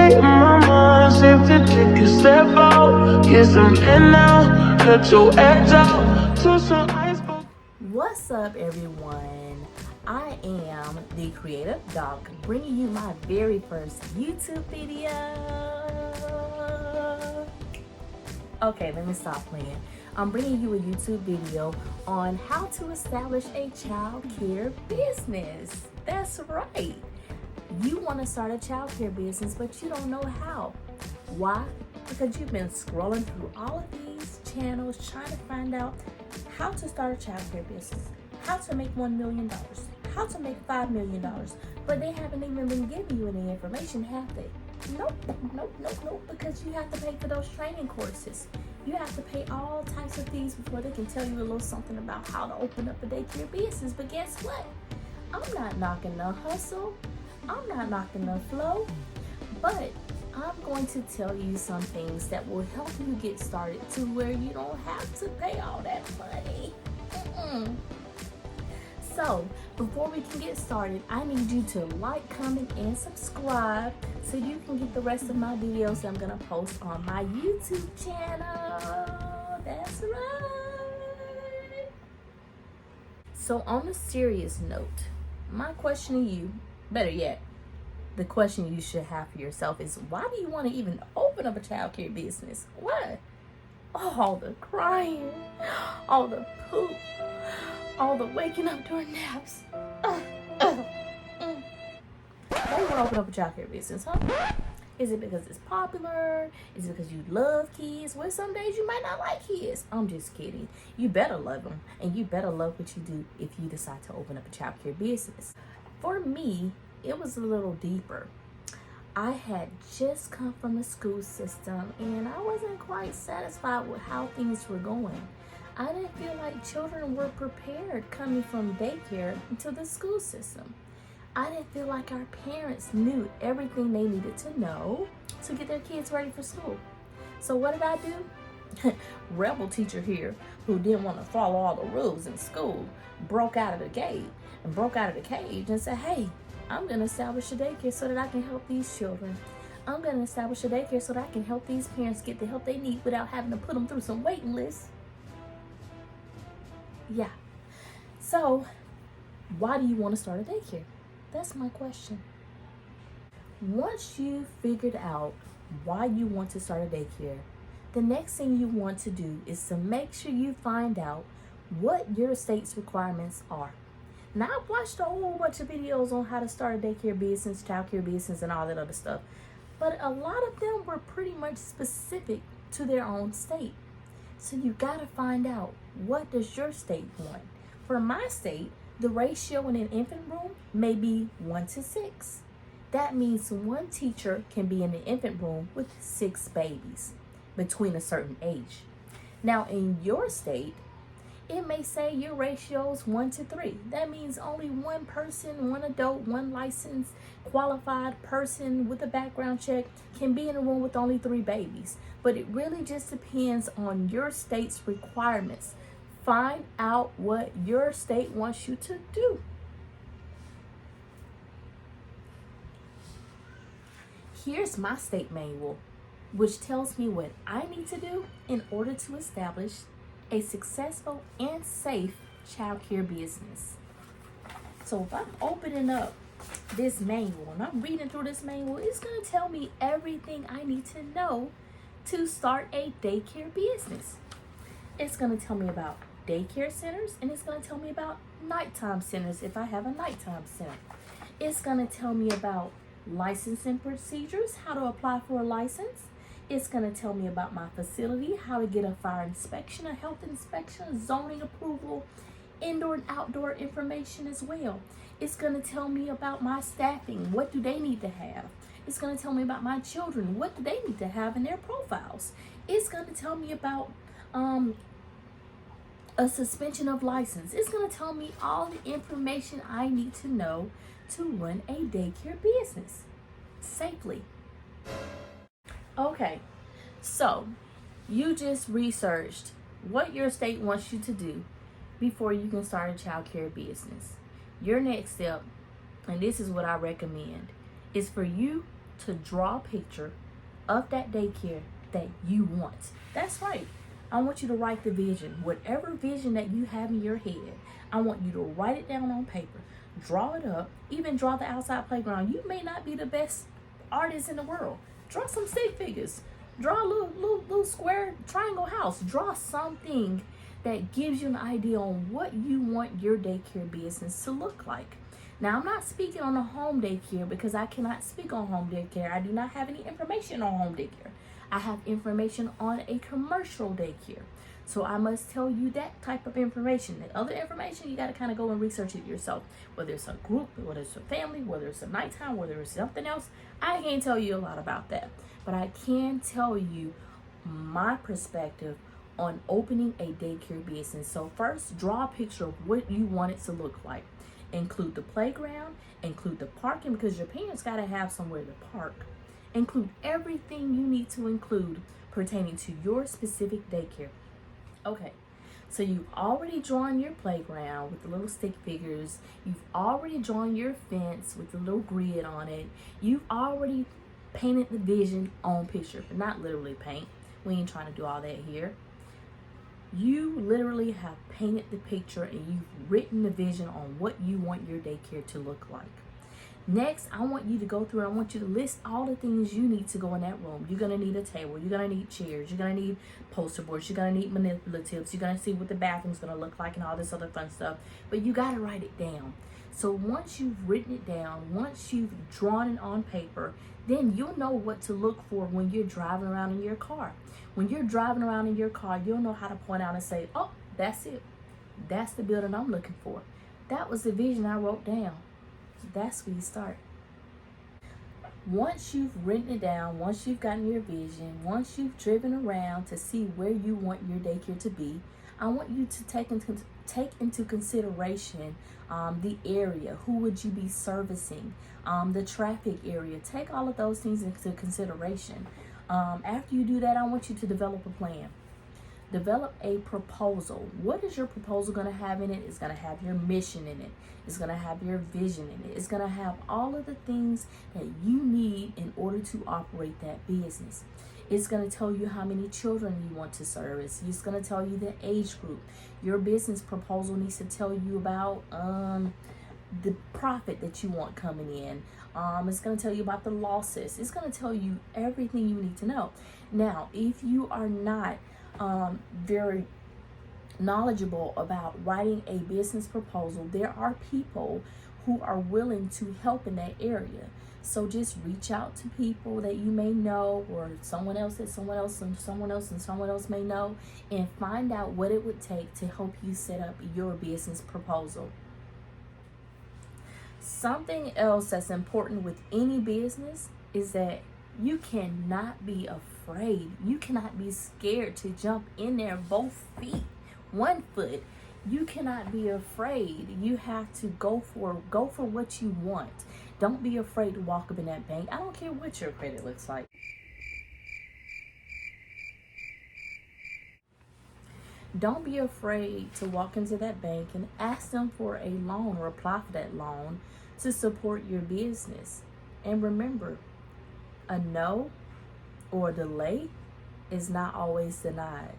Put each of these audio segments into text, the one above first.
state of my mind, safe to take a step out. Guess I'm in now, let your edge out to some iceberg. What's up, everyone? I am the Creative Doc, bringing you my very first YouTube video. Okay, let me stop playing. I'm bringing you a YouTube video on how to establish a child care business. That's right. You want to start a child care business, but you don't know how. Why? Because you've been scrolling through all of these channels trying to find out how to start a child care business, how to make $1 million, how to make $5 million, but they haven't even been giving you any information, have they? Nope, because you have to pay for those training courses. You have to pay all types of fees before they can tell you a little something about how to open up a daycare business. But guess what? I'm not knocking the hustle. I'm not knocking the flow, but I'm going to tell you some things that will help you get started to where you don't have to pay all that money. So, before we can get started, I need you to like, comment, and subscribe so you can get the rest of my videos that I'm going to post on my YouTube channel. That's right. So, on a serious note, my question to you, better yet, the question you should have for yourself is, why do you want to even open up a child care business? What? All the crying, all the poop, all the waking up during naps. Why do you want to open up a child care business, huh? Is it because it's popular? Is it because you love kids? Well, some days you might not like kids. I'm just kidding. You better love them, and you better love what you do if you decide to open up a child care business. For me, it was a little deeper. I had just come from the school system, and I wasn't quite satisfied with how things were going. I didn't feel like children were prepared coming from daycare into the school system. I didn't feel like our parents knew everything they needed to know to get their kids ready for school. So what did I do? Rebel teacher here, who didn't want to follow all the rules in school, broke out of the gate and broke out of the cage and said, hey, I'm going to establish a daycare so that I can help these children. I'm going to establish a daycare so that I can help these parents get the help they need without having to put them through some waiting lists. Yeah. So, why do you want to start a daycare? That's my question. Once you've figured out why you want to start a daycare, the next thing you want to do is to make sure you find out what your state's requirements are. Now, I've watched a whole bunch of videos on how to start a daycare business, child care business, and all that other stuff, but a lot of them were pretty much specific to their own state. So you got to find out, what does your state want? For my state, the ratio in an infant room may be 1:6. That means one teacher can be in the infant room with 6 babies between a certain age. Now, in your state, it may say your ratio is 1:3. That means only one person, one adult, one licensed, qualified person with a background check can be in a room with only 3 babies. But it really just depends on your state's requirements. Find out what your state wants you to do. Here's my state manual, which tells me what I need to do in order to establish a successful and safe child care business. So if I'm opening up this manual and I'm reading through this manual, it's going to tell me everything I need to know to start a daycare business. It's going to tell me about daycare centers, and it's going to tell me about nighttime centers if I have a nighttime center. It's going to tell me about licensing procedures, how to apply for a license. It's going to tell me about my facility, how to get a fire inspection, a health inspection, zoning approval, indoor and outdoor information as well. It's going to tell me about my staffing. What do they need to have? It's going to tell me about my children. What do they need to have in their profiles? It's going to tell me about a suspension of license. It's going to tell me all the information I need to know to run a daycare business safely. Okay, so you just researched what your state wants you to do before you can start a child care business. Your next step, and this is what I recommend, is for you to draw a picture of that daycare that you want. That's right. I want you to write the vision. Whatever vision that you have in your head, I want you to write it down on paper. Draw it up. Even draw the outside playground. You may not be the best artist in the world. Draw some stick figures. Draw a little square triangle house. Draw something that gives you an idea on what you want your daycare business to look like. Now, I'm not speaking on a home daycare because I cannot speak on home daycare. I do not have any information on home daycare. I have information on a commercial daycare. So I must tell you that type of information. The other information, you got to kind of go and research it yourself. Whether it's a group, whether it's a family, whether it's a nighttime, whether it's something else, I can't tell you a lot about that. But I can tell you my perspective on opening a daycare business. So first, draw a picture of what you want it to look like. Include the playground, include the parking, because your parents got to have somewhere to park. Include everything you need to include pertaining to your specific daycare. Okay, so you've already drawn your playground with the little stick figures. You've already drawn your fence with the little grid on it. You've already painted the vision on picture, but not literally paint. We ain't trying to do all that here. You literally have painted the picture and you've written the vision on what you want your daycare to look like. Next, I want you to go through and I want you to list all the things you need to go in that room. You're going to need a table. You're going to need chairs. You're going to need poster boards. You're going to need manipulatives. You're going to see what the bathroom's going to look like and all this other fun stuff. But you got to write it down. So once you've written it down, once you've drawn it on paper, then you'll know what to look for when you're driving around in your car. When you're driving around in your car, you'll know how to point out and say, oh, that's it. That's the building I'm looking for. That was the vision I wrote down. That's where you start. Once you've written it down, once you've gotten your vision, once you've driven around to see where you want your daycare to be, I want you to take into consideration the area. Who would you be servicing? The traffic area. Take all of those things into consideration. After you do that, I want you to develop a plan. Develop a proposal. What is your proposal going to have in it? It's going to have your mission in it. It's going to have your vision in it. It's going to have all of the things that you need in order to operate that business. It's going to tell you how many children you want to service. It's going to tell you the age group. Your business proposal needs to tell you about the profit that you want coming in. It's going to tell you about the losses. It's going to tell you everything you need to know. Now, if you are not very knowledgeable about writing a business proposal, there are people who are willing to help in that area. So just reach out to people that you may know, or someone else that someone else and someone else and someone else may know, and find out what it would take to help you set up your business proposal. Something else that's important with any business is that you cannot be afraid. You cannot be scared to jump in there both feet, 1 foot. You cannot be afraid. You have to go for what you want. Don't be afraid to walk up in that bank. I don't care what your credit looks like. Don't be afraid to walk into that bank and ask them for a loan or apply for that loan to support your business. And remember, a no or a delay is not always denied.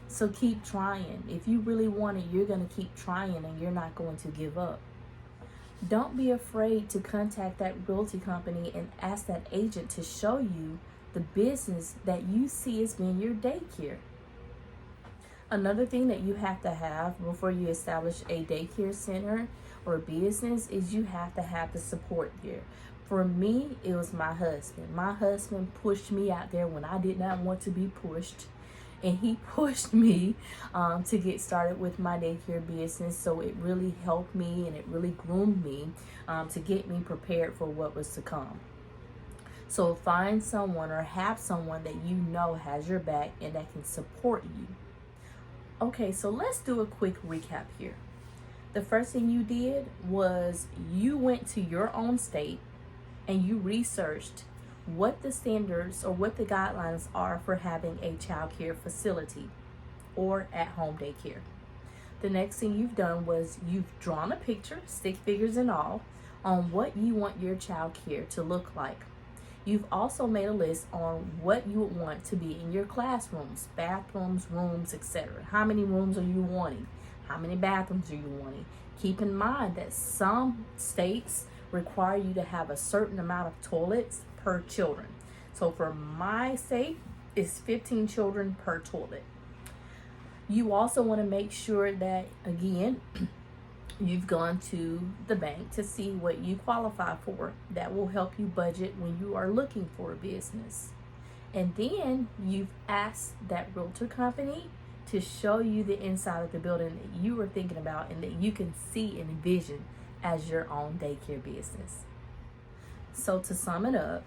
So keep trying. If you really want it, you're going to keep trying and you're not going to give up. Don't be afraid to contact that realty company and ask that agent to show you the business that you see as being your daycare. Another thing that you have to have before you establish a daycare center or business is you have to have the support there. For me, it was my husband. My husband pushed me out there when I did not want to be pushed. And he pushed me to get started with my daycare business. So it really helped me and it really groomed me to get me prepared for what was to come. So find someone or have someone that you know has your back and that can support you. Okay, so let's do a quick recap here. The first thing you did was you went to your own state and you researched what the standards or what the guidelines are for having a child care facility or at-home daycare. The next thing you've done was you've drawn a picture, stick figures and all, on what you want your child care to look like. You've also made a list on what you would want to be in your classrooms, bathrooms, rooms, etc. How many rooms are you wanting? How many bathrooms are you wanting? Keep in mind that some states require you to have a certain amount of toilets per children. So for my state, it's 15 children per toilet. You also want to make sure that, again, you've gone to the bank to see what you qualify for. That will help you budget when you are looking for a business. And then you've asked that realtor company to show you the inside of the building that you were thinking about and that you can see and envision as your own daycare business. So to sum it up,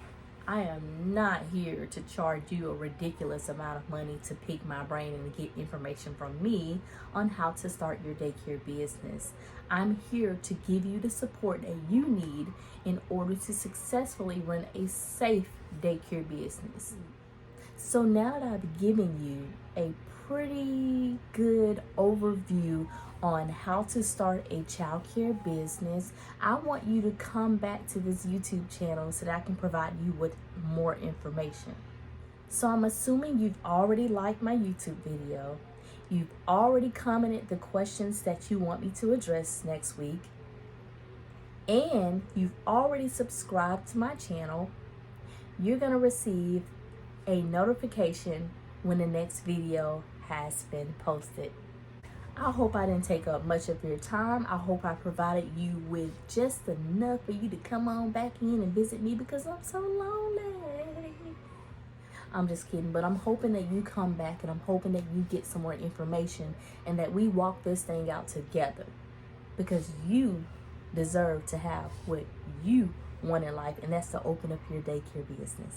I am not here to charge you a ridiculous amount of money to pick my brain and get information from me on how to start your daycare business. I'm here to give you the support that you need in order to successfully run a safe daycare business. So now that I've given you a pretty good overview on how to start a childcare business, I want you to come back to this YouTube channel so that I can provide you with more information. So I'm assuming you've already liked my YouTube video. You've already commented the questions that you want me to address next week. And you've already subscribed to my channel. You're going to receive a notification when the next video has been posted. I hope I didn't take up much of your time. I hope I provided you with just enough for you to come on back in and visit me because I'm so lonely. I'm just kidding, but I'm hoping that you come back and I'm hoping that you get some more information and that we walk this thing out together because you deserve to have what you want in life, and that's to open up your daycare business.